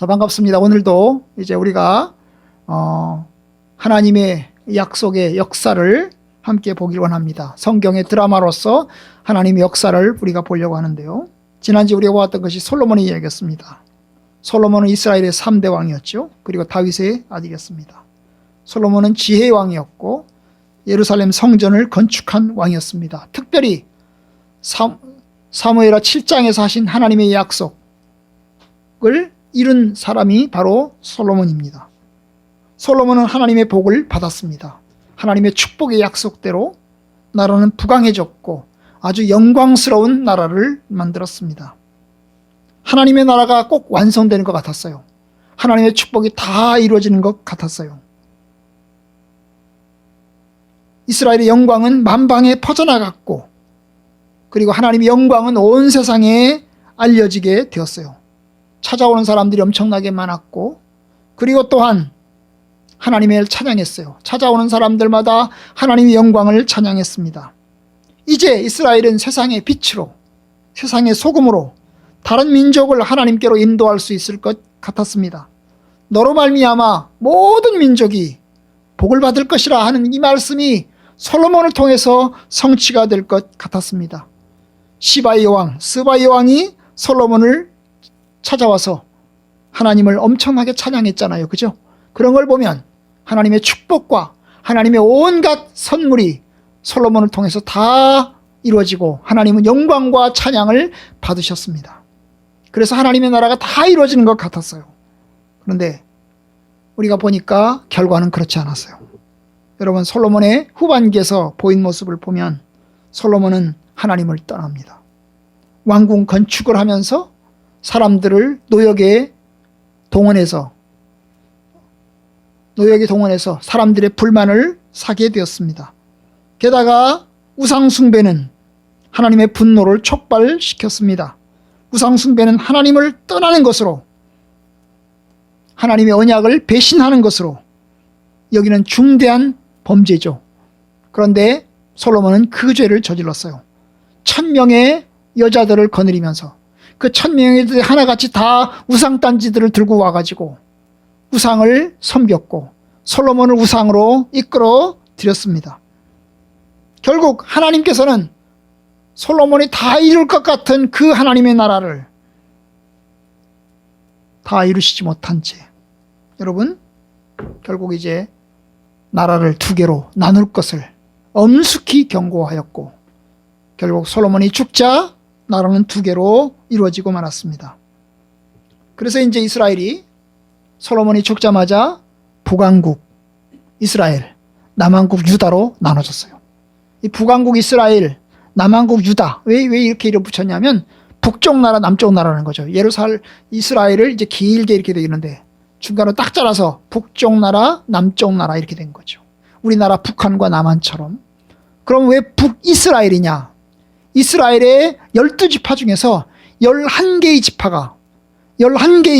반갑습니다. 오늘도 이제 우리가 하나님의 약속의 역사를 함께 보기를 원합니다. 성경의 드라마로서 하나님의 역사를 우리가 보려고 하는데요. 지난주에 우리가 보았던 것이 솔로몬의 이야기였습니다. 솔로몬은 이스라엘의 3대 왕이었죠. 그리고 다윗의 아들이었습니다. 솔로몬은 지혜의 왕이었고 예루살렘 성전을 건축한 왕이었습니다. 특별히 사무엘하 7장에서 하신 하나님의 약속을 이룬 사람이 바로 솔로몬입니다. 솔로몬은 하나님의 복을 받았습니다. 하나님의 축복의 약속대로 나라는 부강해졌고 아주 영광스러운 나라를 만들었습니다. 하나님의 나라가 꼭 완성되는 것 같았어요. 하나님의 축복이 다 이루어지는 것 같았어요. 이스라엘의 영광은 만방에 퍼져나갔고 그리고 하나님의 영광은 온 세상에 알려지게 되었어요. 찾아오는 사람들이 엄청나게 많았고 그리고 또한 하나님을 찬양했어요. 찾아오는 사람들마다 하나님의 영광을 찬양했습니다. 이제 이스라엘은 세상의 빛으로, 세상의 소금으로 다른 민족을 하나님께로 인도할 수 있을 것 같았습니다. 너로 말미암아 모든 민족이 복을 받을 것이라 하는 이 말씀이 솔로몬을 통해서 성취가 될 것 같았습니다. 시바의 왕, 스바의 왕이 솔로몬을 찾아와서 하나님을 엄청나게 찬양했잖아요. 그죠? 그런 걸 보면 하나님의 축복과 하나님의 온갖 선물이 솔로몬을 통해서 다 이루어지고 하나님은 영광과 찬양을 받으셨습니다. 그래서 하나님의 나라가 다 이루어지는 것 같았어요. 그런데 우리가 보니까 결과는 그렇지 않았어요. 여러분, 솔로몬의 후반기에서 보인 모습을 보면 솔로몬은 하나님을 떠납니다. 왕궁 건축을 하면서 사람들을 노역에 동원해서 사람들의 불만을 사게 되었습니다. 게다가 우상숭배는 하나님의 분노를 촉발시켰습니다. 우상숭배는 하나님을 떠나는 것으로, 하나님의 언약을 배신하는 것으로 여기는 중대한 범죄죠. 그런데 솔로몬은 그 죄를 저질렀어요. 1000명의 여자들을 거느리면서 그 1000명의 여자들이 하나같이 다 우상단지들을 들고 와가지고 우상을 섬겼고 솔로몬을 우상으로 이끌어 드렸습니다. 결국 하나님께서는 솔로몬이 다 이룰 것 같은 그 하나님의 나라를 다 이루시지 못한 채 여러분, 결국 이제 나라를 두 개로 나눌 것을 엄숙히 경고하였고 결국 솔로몬이 죽자 나라는 두 개로 이루어지고 말았습니다. 그래서 이제 이스라엘이 솔로몬이 죽자마자 북왕국 이스라엘, 남왕국 유다로 나눠졌어요. 이 북왕국 이스라엘, 남왕국 유다, 왜 이렇게 이름 붙였냐면 북쪽 나라, 남쪽 나라라는 거죠. 이스라엘을 이제 길게 이렇게 되어 있는데 중간으로 딱 잘라서 북쪽 나라, 남쪽 나라 이렇게 된 거죠. 우리나라 북한과 남한처럼. 그럼 왜 북이스라엘이냐? 이스라엘의 12지파 중에서 11개의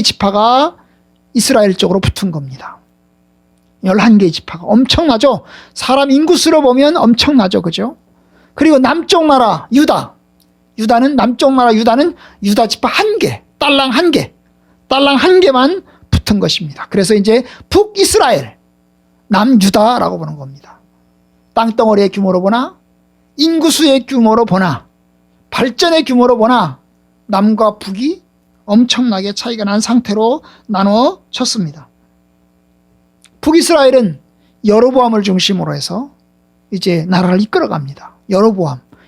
지파가 이스라엘 쪽으로 붙은 겁니다. 11개의 지파가 엄청나죠? 사람 인구수로 보면 엄청나죠. 그죠? 그리고 남쪽 나라 유다는 유다 지파 1개, 딸랑 1개만 붙은 것입니다. 그래서 이제 북이스라엘, 남유다라고 보는 겁니다. 땅덩어리의 규모로 보나 인구수의 규모로 보나 발전의 규모로 보나 남과 북이 엄청나게 차이가 난 상태로 나눠졌습니다. 북이스라엘은 여로보암을 중심으로 해서 이제 나라를 이끌어갑니다.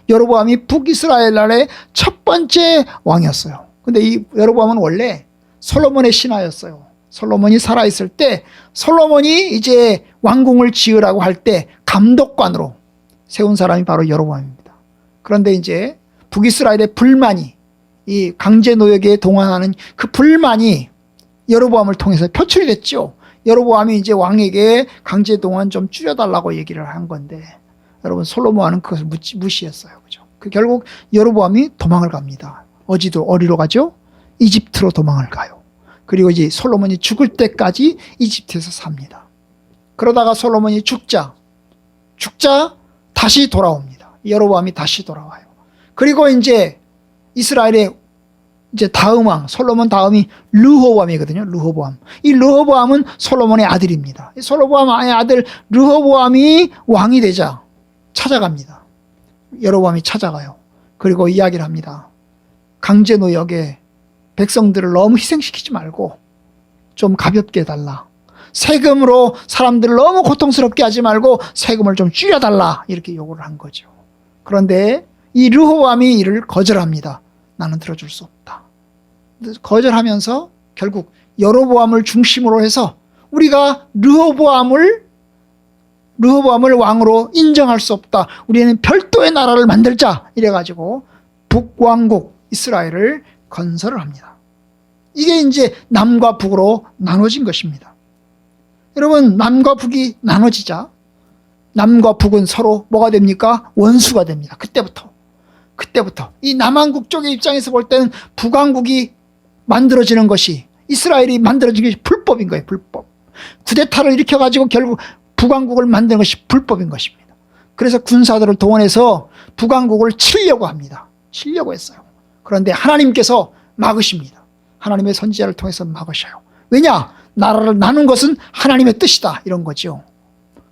여로보암이 북이스라엘 나라의 첫 번째 왕이었어요. 근데 이 여로보암은 원래 솔로몬의 신하였어요. 솔로몬이 살아있을 때 솔로몬이 이제 왕궁을 지으라고 할 때 감독관으로 세운 사람이 바로 여로보암입니다. 그런데 이제 북이스라엘의 불만이 이 강제 노역에 동원하는 그 불만이 여로보암을 통해서 표출이 됐죠. 여로보암이 이제 왕에게 강제 동원 좀 줄여달라고 얘기를 한 건데 여러분 솔로몬은 그것을 무시했어요. 그죠? 결국 여로보암이 도망을 갑니다. 어디로 가죠? 이집트로 도망을 가요. 그리고 이제 솔로몬이 죽을 때까지 이집트에서 삽니다. 그러다가 솔로몬이 죽자 다시 돌아옵니다. 여로보암이 다시 돌아와요. 그리고 이제 이스라엘의 이제 다음 왕, 솔로몬 다음이 르호보암이거든요. 르호보암. 이 르호보암은 솔로몬의 아들입니다. 이 솔로몬의 아들 르호보암이 왕이 되자 찾아갑니다. 여로보암이 찾아가요. 그리고 이야기를 합니다. 강제노역에 백성들을 너무 희생시키지 말고 좀 가볍게 해달라. 세금으로 사람들을 너무 고통스럽게 하지 말고 세금을 좀 줄여달라. 이렇게 요구를 한 거죠. 그런데 이 르호보암이 이를 거절합니다. 나는 들어줄 수 없다. 거절하면서 결국 여로보암을 중심으로 해서 우리가 르호보암을 왕으로 인정할 수 없다. 우리는 별도의 나라를 만들자. 이래가지고 북왕국 이스라엘을 건설을 합니다. 이게 이제 남과 북으로 나눠진 것입니다. 여러분, 남과 북이 나눠지자 남과 북은 서로 뭐가 됩니까? 원수가 됩니다. 그때부터 이 남왕국 쪽의 입장에서 볼 때는 북왕국이 만들어지는 것이, 이스라엘이 만들어진 것이 불법인 거예요. 불법. 쿠데타를 일으켜가지고 결국 북왕국을 만드는 것이 불법인 것입니다. 그래서 군사들을 동원해서 북왕국을 치려고 합니다. 치려고 했어요. 그런데 하나님께서 막으십니다. 하나님의 선지자를 통해서 막으셔요. 왜냐? 나라를 나눈 것은 하나님의 뜻이다. 이런 거죠.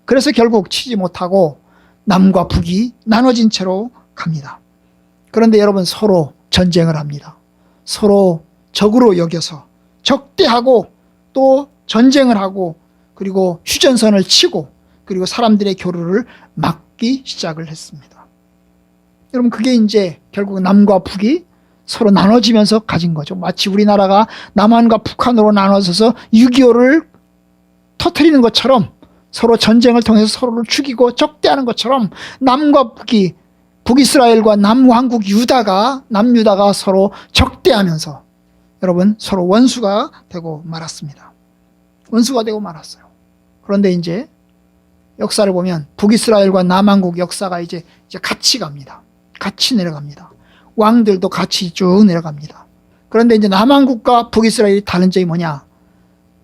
그래서 결국 치지 못하고 남과 북이 나눠진 채로 갑니다. 그런데 여러분, 서로 전쟁을 합니다. 서로 적으로 여겨서 적대하고 또 전쟁을 하고 그리고 휴전선을 치고 그리고 사람들의 교류를 막기 시작을 했습니다. 여러분, 그게 이제 결국 남과 북이 서로 나눠지면서 가진 거죠. 마치 우리나라가 남한과 북한으로 나눠져서 6.25를 터뜨리는 것처럼 서로 전쟁을 통해서 서로를 죽이고 적대하는 것처럼 남과 북이, 북이스라엘과 남왕국 남유다가 서로 적대하면서 여러분 서로 원수가 되고 말았습니다. 원수가 되고 말았어요. 그런데 이제 역사를 보면 북이스라엘과 남왕국 역사가 이제 같이 갑니다. 같이 내려갑니다. 왕들도 같이 쭉 내려갑니다. 그런데 이제 남왕국과 북이스라엘이 다른 점이 뭐냐?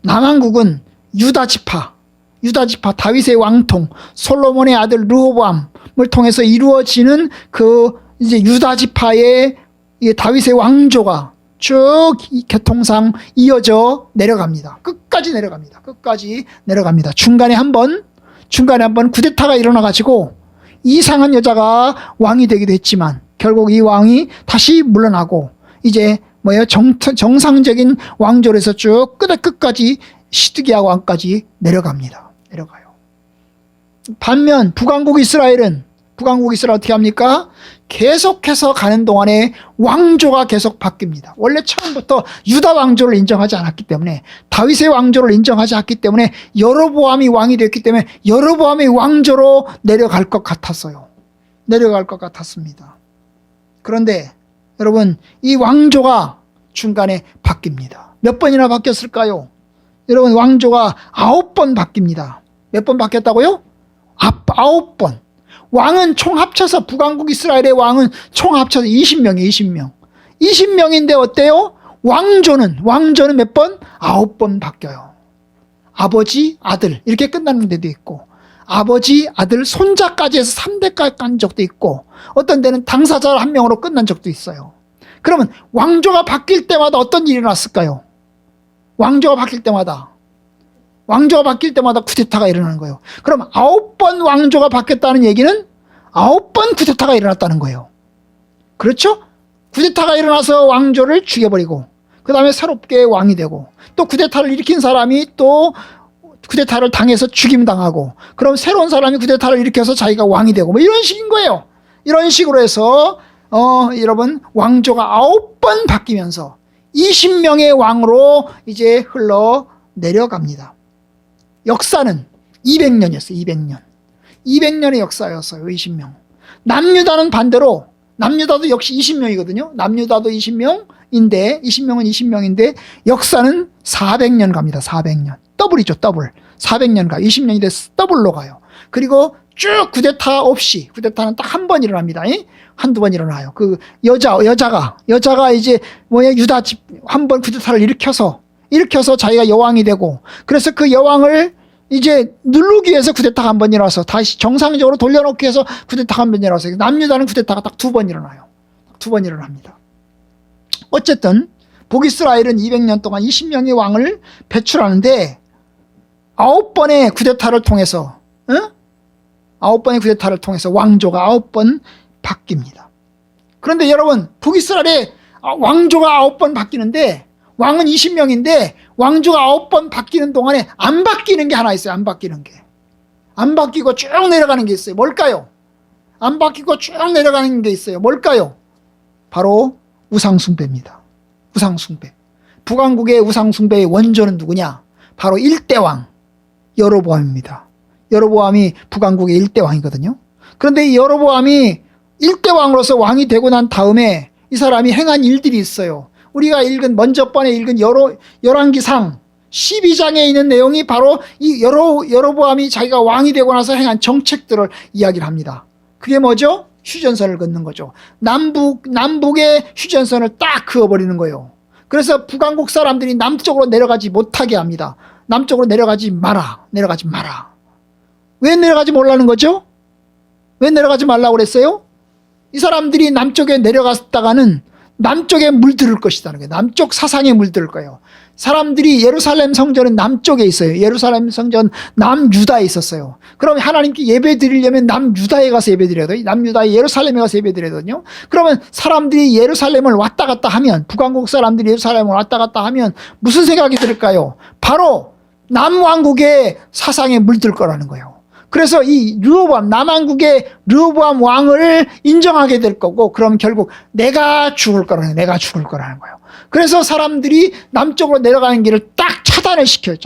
남왕국은 유다지파 다윗의 왕통 솔로몬의 아들 르호보암을 통해서 이루어지는 그 이제 유다지파의 다윗의 왕조가 쭉 교통상 이어져 내려갑니다. 끝까지 내려갑니다. 중간에 한번 쿠데타가 일어나 가지고 이상한 여자가 왕이 되기도 했지만 결국 이 왕이 다시 물러나고 이제 정상적인 왕조에서 쭉 끝까지 시드기야 왕까지 내려가요. 반면 북왕국 이스라엘 어떻게 합니까? 계속해서 가는 동안에 왕조가 계속 바뀝니다. 원래 처음부터 유다 왕조를 인정하지 않았기 때문에, 다윗의 왕조를 인정하지 않았기 때문에 여로보암이 왕이 되었기 때문에 여로보암의 왕조로 내려갈 것 같았습니다. 그런데 여러분, 이 왕조가 중간에 바뀝니다. 몇 번이나 바뀌었을까요? 여러분, 왕조가 9번 바뀝니다. 몇 번 바뀌었다고요? 9번. 왕은 총 합쳐서, 북왕국 이스라엘의 왕은 총 합쳐서 20명이에요. 20명인데 어때요? 왕조는 몇 번? 9번 바뀌어요. 아버지, 아들 이렇게 끝나는 데도 있고, 아버지, 아들, 손자까지 해서 3대까지 간 적도 있고, 어떤 데는 당사자 한 명으로 끝난 적도 있어요. 그러면 왕조가 바뀔 때마다 어떤 일이 일어났을까요? 왕조가 바뀔 때마다 쿠데타가 일어나는 거예요. 그럼 9번 왕조가 바뀌었다는 얘기는 9번 쿠데타가 일어났다는 거예요. 그렇죠? 쿠데타가 일어나서 왕조를 죽여버리고 그 다음에 새롭게 왕이 되고, 또 쿠데타를 일으킨 사람이 또 쿠데타를 당해서 죽임당하고, 그럼 새로운 사람이 쿠데타를 일으켜서 자기가 왕이 되고, 뭐 이런 식인 거예요. 이런 식으로 해서 여러분, 왕조가 9번 바뀌면서 20명의 왕으로 이제 흘러 내려갑니다. 역사는 200년이었어요. 200년의 역사였어요. 20명. 남유다는 반대로, 남유다도 역시 20명이거든요. 남유다도 20명인데 20명인데 역사는 400년 갑니다. 400년. 더블이죠. 더블. 400년 가요. 20년인데 더블로 가요. 그리고 쭉 쿠데타 없이, 쿠데타는 딱 한 번 일어납니다. 한두 번 일어나요. 그 여자가 이제 유다 집 한 번 쿠데타를 일으켜서 자기가 여왕이 되고, 그래서 그 여왕을 이제 누르기 위해서 쿠데타가 한 번 일어나서 다시 정상적으로 돌려놓기 위해서 쿠데타가 한 번 일어나서, 남유다는 쿠데타가 딱 2번 일어나요. 2번 일어납니다. 어쨌든 북이스라엘은 200년 동안 20명의 왕을 배출하는데 9번의 쿠데타를 통해서 9번의 쿠데타를 통해서 왕조가 9번 바뀝니다. 그런데 여러분, 북이스라엘의 왕조가 9번 바뀌는데 왕은 20명인데 왕조가 9번 바뀌는 동안에 안 바뀌는 게 하나 있어요. 안 바뀌는 게. 안 바뀌고 쭉 내려가는 게 있어요. 뭘까요? 안 바뀌고 쭉 내려가는 게 있어요. 뭘까요? 바로 우상숭배입니다. 우상숭배. 북왕국의 우상숭배의 원조는 누구냐? 바로 1대왕 여로보암입니다. 여로보암이 북왕국의 1대왕이거든요. 그런데 이 여로보암이 1대왕으로서 왕이 되고 난 다음에 이 사람이 행한 일들이 있어요. 우리가 먼저 번에 읽은 열왕기상 12장에 있는 내용이 바로 이 여로보암이 자기가 왕이 되고 나서 행한 정책들을 이야기를 합니다. 그게 뭐죠? 휴전선을 긋는 거죠. 남북의 휴전선을 딱 그어버리는 거예요. 그래서 북왕국 사람들이 남쪽으로 내려가지 못하게 합니다. 남쪽으로 내려가지 마라. 왜 내려가지 말라는 거죠? 왜 내려가지 말라고 그랬어요? 이 사람들이 남쪽에 내려갔다가는 남쪽에 물들을 것이라는 거예요. 남쪽 사상에 물들 거예요. 사람들이 예루살렘 성전은 남쪽에 있어요. 예루살렘 성전 남유다에 있었어요. 그럼 하나님께 예배 드리려면 남유다에 가서 예배 드려야 돼요. 남유다의 예루살렘에 가서 예배 드려야 되거든요. 그러면 사람들이 예루살렘을 왔다 갔다 하면, 북왕국 사람들이 예루살렘을 왔다 갔다 하면 무슨 생각이 들까요? 바로 남왕국의 사상에 물들 거라는 거예요. 그래서 이 남왕국의 르호보암 왕을 인정하게 될 거고, 그럼 결국 내가 죽을 거라는 거예요. 그래서 사람들이 남쪽으로 내려가는 길을 딱 차단을 시켜요.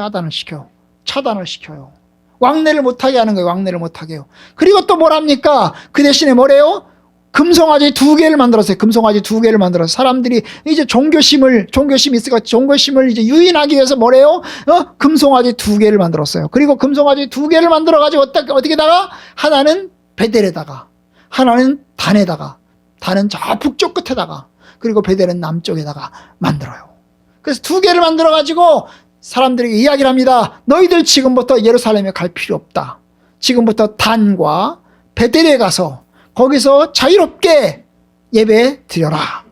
왕래를 못하게 하는 거예요. 왕래를 못하게 해요. 그리고 또 뭐랍니까? 그 대신에 뭐래요? 금송아지 2개를 만들었어요. 금송아지 2개를 만들어서 사람들이 이제 종교심이 있으니까 종교심을 이제 유인하기 위해서 뭐래요? 금송아지 2개를 만들었어요. 그리고 금송아지 2개를 만들어가지고 어떻게다가 하나는 베델에다가, 하나는 단에다가, 단은 저 북쪽 끝에다가, 그리고 베델은 남쪽에다가 만들어요. 그래서 2개를 만들어가지고 사람들에게 이야기를 합니다. 너희들 지금부터 예루살렘에 갈 필요 없다. 지금부터 단과 베델에 가서 거기서 자유롭게 예배 드려라.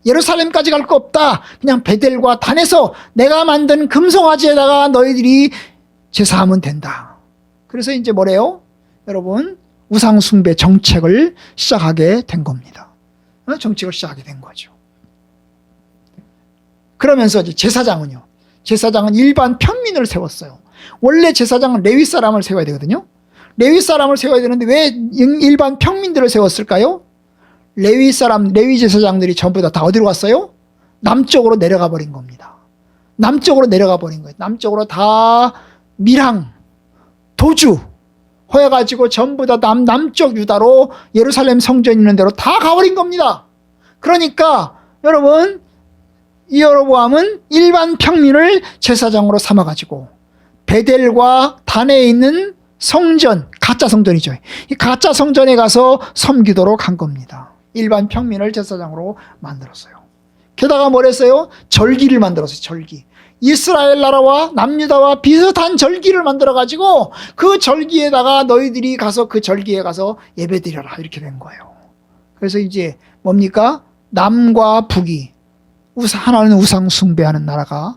예루살렘까지 갈 거 없다. 그냥 베델과 단에서 내가 만든 금송아지에다가 너희들이 제사하면 된다. 그래서 이제 뭐래요? 여러분, 우상숭배 정책을 시작하게 된 겁니다. 정책을 시작하게 된 거죠. 그러면서 이제 제사장은요. 제사장은 일반 평민을 세웠어요. 원래 제사장은 레위 사람을 세워야 되거든요. 레위 사람을 세워야 되는데 왜 일반 평민들을 세웠을까요? 레위 제사장들이 전부 다 어디로 갔어요? 남쪽으로 내려가 버린 겁니다. 남쪽으로 다 밀항, 도주 해가지고 전부 다 남쪽 유다로 예루살렘 성전 있는 데로 다 가버린 겁니다. 그러니까 여러분, 이 여로보암은 일반 평민을 제사장으로 삼아가지고 베델과 단에 있는 성전, 가짜 성전이죠. 이 가짜 성전에 가서 섬기도록 한 겁니다. 일반 평민을 제사장으로 만들었어요. 게다가 뭘 했어요? 절기를 만들었어요. 절기. 이스라엘 나라와 남유다와 비슷한 절기를 만들어가지고 그 절기에다가 너희들이 가서 그 절기에 가서 예배드려라. 이렇게 된 거예요. 그래서 이제 뭡니까? 남과 북이, 하나는 우상 숭배하는 나라가,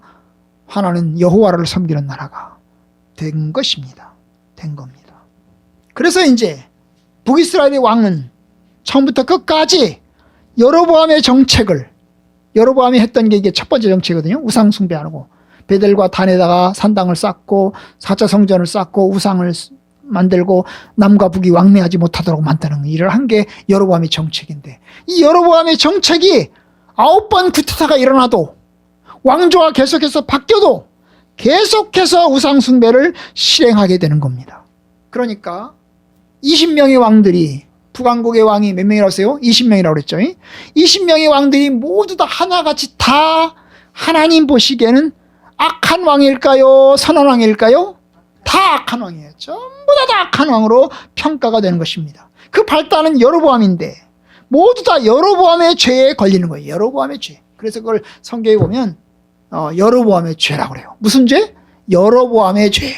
하나는 여호와를 섬기는 나라가 된 것입니다. 된 겁니다. 그래서 이제 북이스라엘의 왕은 처음부터 끝까지 여로보암의 정책을, 여로보암이 했던 게 이게 첫 번째 정책이거든요. 우상 숭배하고 베델과 단에다가 산당을 쌓고 4차 성전을 쌓고 우상을 만들고 남과 북이 왕래하지 못하도록 만드는 일을 한 게 여로보암의 정책인데, 이 여로보암의 정책이 9번 쿠데타가 일어나도, 왕조가 계속해서 바뀌어도 계속해서 우상 숭배를 실행하게 되는 겁니다. 그러니까 20명의 왕들이, 북왕국의 왕이 몇 명이라고 했어요? 20명이라고 그랬죠. 20명의 왕들이 모두 다 하나같이 다 하나님 보시기에는 악한 왕일까요? 선한 왕일까요? 다 악한 왕이에요. 전부 다 악한 왕으로 평가가 되는 것입니다. 그 발단은 여로보암인데 모두 다 여로보암의 죄에 걸리는 거예요. 여로보암의 죄. 그래서 그걸 성경에 보면 여로보암의 죄라고 그래요. 무슨 죄? 여로보암의 죄.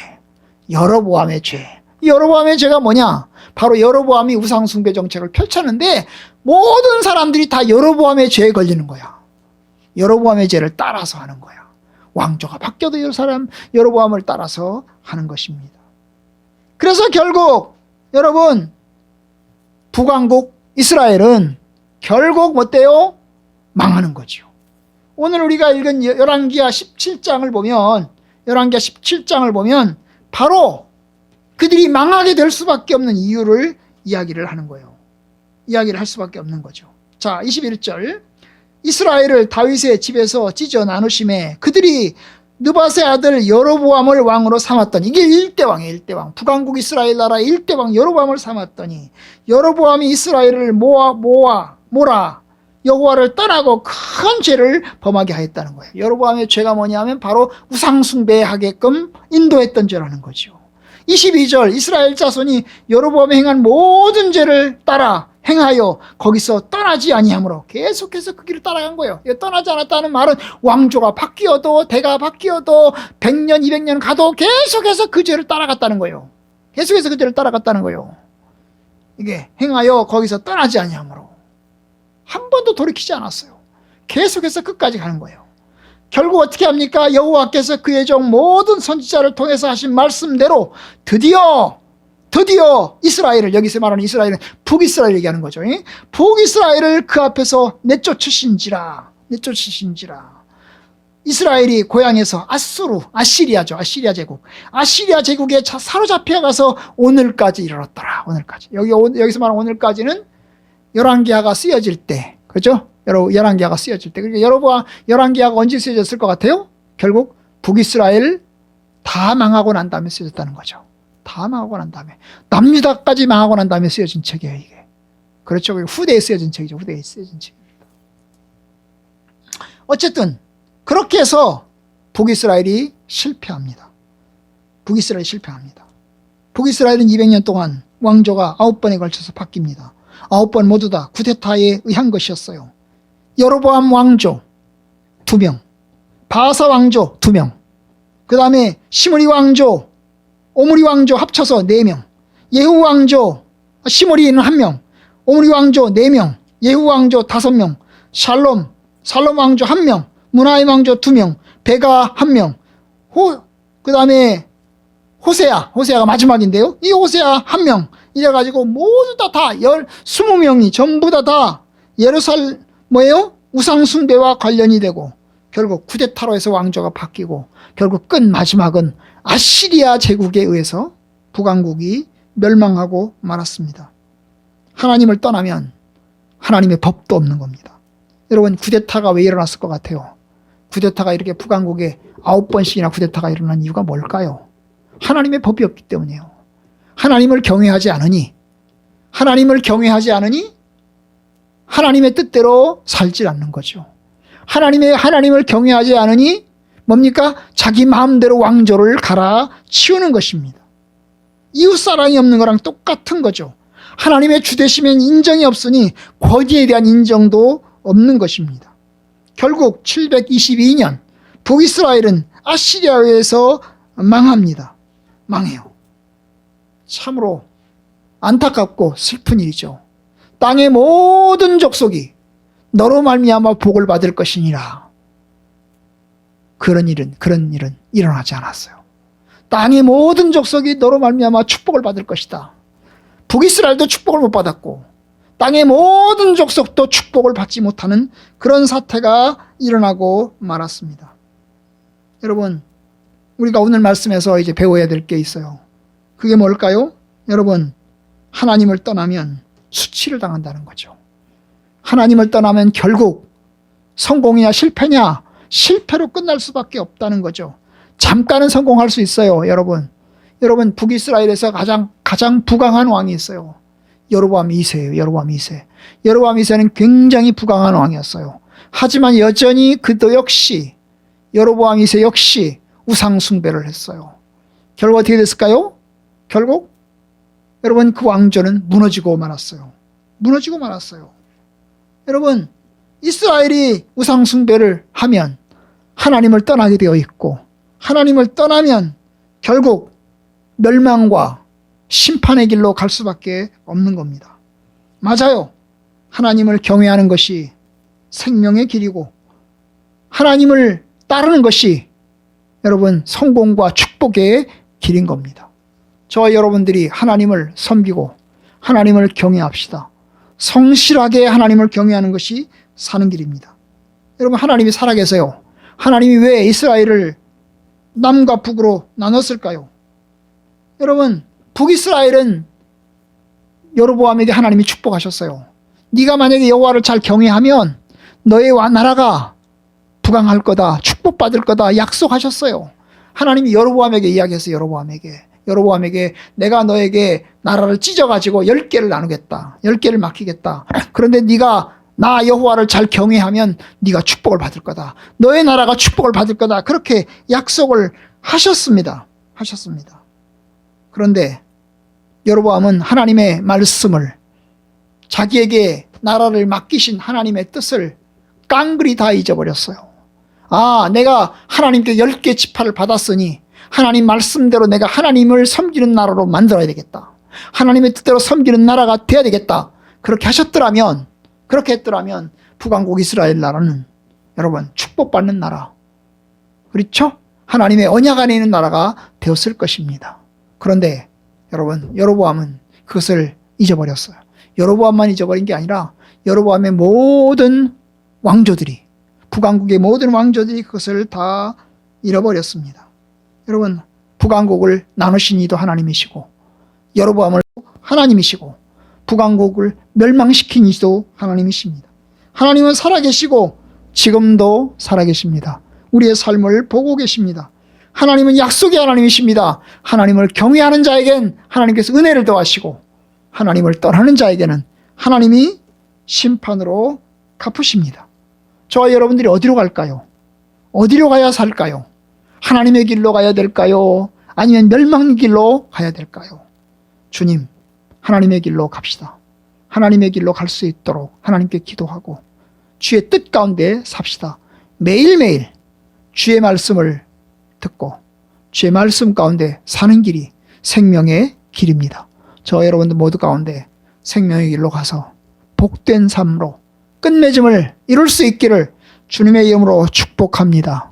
여로보암의 죄. 여로보암의 죄가 뭐냐? 바로 여로보암이 우상숭배 정책을 펼쳤는데 모든 사람들이 다 여로보암의 죄에 걸리는 거야. 여로보암의 죄를 따라서 하는 거야. 왕조가 바뀌어도 여로보암을 따라서 하는 것입니다. 그래서 결국 여러분 북왕국 이스라엘은 결국 어때요? 망하는 거죠. 오늘 우리가 읽은 열왕기하 17장을 보면 바로 그들이 망하게 될 수밖에 없는 이유를 이야기를 하는 거예요. 이야기를 할 수밖에 없는 거죠. 자, 21절. 이스라엘을 다윗의 집에서 찢어 나누심에 그들이 느밧의 아들 여로보암을 왕으로 삼았더니, 이게 1대왕이에요. 1대왕. 북왕국 이스라엘 나라 1대왕 여로보암을 삼았더니 여로보암이 이스라엘을 몰아 여호와를 떠나고 큰 죄를 범하게 하였다는 거예요. 여로보암의 죄가 뭐냐면 바로 우상숭배하게끔 인도했던 죄라는 거죠. 22절. 이스라엘 자손이 여로보암이 행한 모든 죄를 따라 행하여 거기서 떠나지 아니하므로, 계속해서 그 길을 따라간 거예요. 떠나지 않았다는 말은 왕조가 바뀌어도 대가 바뀌어도 100년 200년 가도 계속해서 그 죄를 따라갔다는 거예요. 계속해서 그 죄를 따라갔다는 거예요. 이게 행하여 거기서 떠나지 아니하므로 한 번도 돌이키지 않았어요. 계속해서 끝까지 가는 거예요. 결국 어떻게 합니까? 여호와께서 그의 종 모든 선지자를 통해서 하신 말씀대로 드디어 이스라엘을, 여기서 말하는 이스라엘은 북이스라엘 얘기하는 거죠. 북이스라엘을 그 앞에서 내쫓으신지라. 이스라엘이 고향에서 아시리아죠. 아시리아 제국에 사로잡혀 가서 오늘까지 이르렀더라. 오늘까지. 여기서 말하는 오늘까지는 열왕기하가 쓰여질 때, 그죠? 열왕기하가 쓰여질 때. 그러니까 열왕기하가 언제 쓰여졌을 것 같아요? 결국 북이스라엘 다 망하고 난 다음에 쓰여졌다는 거죠. 다 망하고 난 다음에. 남유다까지 망하고 난 다음에 쓰여진 책이에요, 이게. 그렇죠. 후대에 쓰여진 책이죠. 후대에 쓰여진 책입니다. 어쨌든 그렇게 해서 북이스라엘이 실패합니다. 북이스라엘은 200년 동안 왕조가 9번에 걸쳐서 바뀝니다. 9번 모두 다 쿠데타에 의한 것이었어요. 여로보암 왕조 2명, 바아사 왕조 2명, 그 다음에 시므리 왕조, 오므리 왕조 합쳐서 4명, 예후 왕조, 시므리는 1명, 오므리 왕조 4명, 예후 왕조 5명, 살롬 왕조 1명, 문하임 왕조 2명, 베가 1명, 그 다음에 호세아가 마지막인데요. 이 호세아 1명, 이래가지고 모두 다 20명이 전부 다 우상숭배와 관련이 되고 결국 쿠데타로 해서 왕조가 바뀌고 결국 끝 마지막은 아시리아 제국에 의해서 북왕국이 멸망하고 말았습니다. 하나님을 떠나면 하나님의 법도 없는 겁니다. 여러분, 쿠데타가 왜 일어났을 것 같아요? 쿠데타가 이렇게 북왕국에 9번씩이나 쿠데타가 일어난 이유가 뭘까요? 하나님의 법이 없기 때문이에요. 하나님을 경외하지 않으니 하나님의 뜻대로 살지 않는 거죠. 하나님을 경외하지 않으니 뭡니까? 자기 마음대로 왕조를 갈아치우는 것입니다. 이웃사랑이 없는 거랑 똑같은 거죠. 하나님의 주되심엔 인정이 없으니 거기에 대한 인정도 없는 것입니다. 결국 722년 북이스라엘은 아시리아에서 망해요. 참으로 안타깝고 슬픈 일이죠. 땅의 모든 족속이 너로 말미암아 복을 받을 것이니라. 그런 일은 일어나지 않았어요. 땅의 모든 족속이 너로 말미암아 축복을 받을 것이다. 북이스라엘도 축복을 못 받았고 땅의 모든 족속도 축복을 받지 못하는 그런 사태가 일어나고 말았습니다. 여러분, 우리가 오늘 말씀에서 이제 배워야 될 게 있어요. 그게 뭘까요? 여러분, 하나님을 떠나면 수치를 당한다는 거죠. 하나님을 떠나면 결국 성공이냐 실패냐, 실패로 끝날 수밖에 없다는 거죠. 잠깐은 성공할 수 있어요, 여러분. 북이스라엘에서 가장 부강한 왕이 있어요. 여로보암 2세예요. 여로보암 2세는 굉장히 부강한 왕이었어요. 하지만 여전히 여로보암 2세 역시 우상 숭배를 했어요. 결국 어떻게 됐을까요? 결국 여러분, 그 왕조는 무너지고 말았어요. 여러분, 이스라엘이 우상 숭배를 하면 하나님을 떠나게 되어 있고, 하나님을 떠나면 결국 멸망과 심판의 길로 갈 수밖에 없는 겁니다. 맞아요. 하나님을 경외하는 것이 생명의 길이고 하나님을 따르는 것이 여러분 성공과 축복의 길인 겁니다. 저와 여러분들이 하나님을 섬기고 하나님을 경외합시다. 성실하게 하나님을 경외하는 것이 사는 길입니다. 여러분, 하나님이 살아계세요. 하나님이 왜 이스라엘을 남과 북으로 나눴을까요? 여러분, 북이스라엘은 여로보암에게 하나님이 축복하셨어요. 네가 만약에 여호와를 잘 경외하면 너의 나라가 부강할 거다, 축복받을 거다 약속하셨어요. 하나님이 여로보암에게 이야기했어요. 여로보암에게 내가 너에게 나라를 찢어가지고 10개를 나누겠다. 10개를 맡기겠다. 그런데 네가 나 여호와를 잘 경외하면 네가 축복을 받을 거다. 너의 나라가 축복을 받을 거다. 그렇게 약속을 하셨습니다. 그런데 여로보암은 하나님의 말씀을, 자기에게 나라를 맡기신 하나님의 뜻을 깡그리 다 잊어버렸어요. 아, 내가 하나님께 10개 지파를 받았으니 하나님 말씀대로 내가 하나님을 섬기는 나라로 만들어야 되겠다. 하나님의 뜻대로 섬기는 나라가 돼야 되겠다. 그렇게 했더라면 북왕국 이스라엘 나라는 여러분 축복받는 나라, 그렇죠? 하나님의 언약 안에 있는 나라가 되었을 것입니다. 그런데 여러분, 여로보암은 그것을 잊어버렸어요. 여로보암만 잊어버린 게 아니라 여로보암의 모든 왕조들이, 북왕국의 모든 왕조들이 그것을 다 잃어버렸습니다. 여러분, 북왕국을 나누신 이도 하나님이시고 여로보암을 하나님이시고 북왕국을 멸망시킨 이도 하나님이십니다. 하나님은 살아계시고 지금도 살아계십니다. 우리의 삶을 보고 계십니다. 하나님은 약속의 하나님이십니다. 하나님을 경외하는 자에겐 하나님께서 은혜를 더하시고 하나님을 떠나는 자에게는 하나님이 심판으로 갚으십니다. 저와 여러분들이 어디로 갈까요? 어디로 가야 살까요? 하나님의 길로 가야 될까요? 아니면 멸망의 길로 가야 될까요? 주님, 하나님의 길로 갑시다. 하나님의 길로 갈 수 있도록 하나님께 기도하고 주의 뜻 가운데 삽시다. 매일매일 주의 말씀을 듣고 주의 말씀 가운데 사는 길이 생명의 길입니다. 저 여러분들 모두 가운데 생명의 길로 가서 복된 삶으로 끝맺음을 이룰 수 있기를 주님의 이름으로 축복합니다.